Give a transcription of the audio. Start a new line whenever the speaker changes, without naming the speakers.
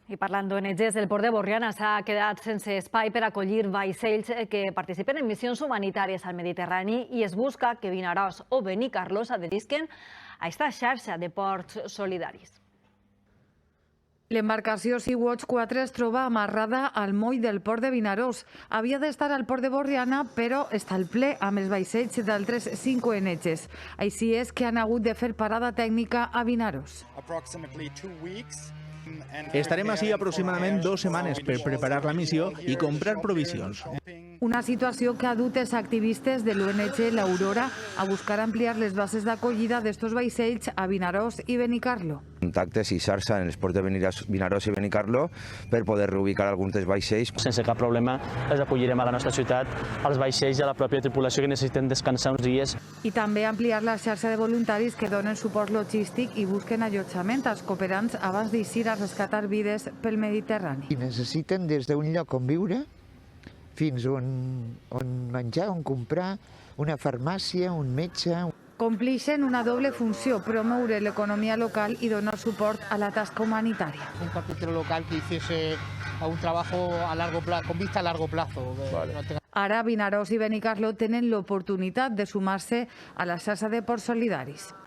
I parlant d'ONGs, el port de Borriana s'ha quedat sense espai per acollir vaixells que participen en missions humanitàries al Mediterrani i es busca que Vinaròs o Benicarló s'adherisquen a aquesta xarxa de ports solidaris.
L'embarcació Sea-Watch 4 es troba amarrada al moll del port de Vinaròs. Havia d'estar al port de Borriana, però està al ple amb els vaixells d'altres 5 ONGs. Així és que han hagut de fer parada tècnica a Vinaròs.
Estarem així aproximadament 2 setmanes per preparar la missió i comprar provisions.
Una situació que ha dut els activistes de l'ONG L'Aurora a buscar ampliar les bases d'acollida d'estos vaixells a Vinaròs i Benicarló.
Contactes i xarxa en els ports de Vinaròs i Benicarló per poder reubicar alguns dels vaixells.
Sense cap problema els acollirem a la nostra ciutat, als vaixells i a la pròpia tripulació que necessiten descansar uns dies.
I també ampliar la xarxa de voluntaris que donen suport logístic i busquen allotjament als cooperants abans d'eixir a rescatar vides pel Mediterrani.
I necessiten des d'un lloc on viure fins on menjar, on comprar, una farmàcia, un metge.
Complixen una doble funció, promoure l'economia local i donar suport a la tasca humanitària.
Un capítulo local que hiciese un trabajo a largo plazo, con vista a largo plazo.
Vale.
Ara Vinaròs i Benicarló tenen l'oportunitat de sumar-se a la xarxa de ports solidaris.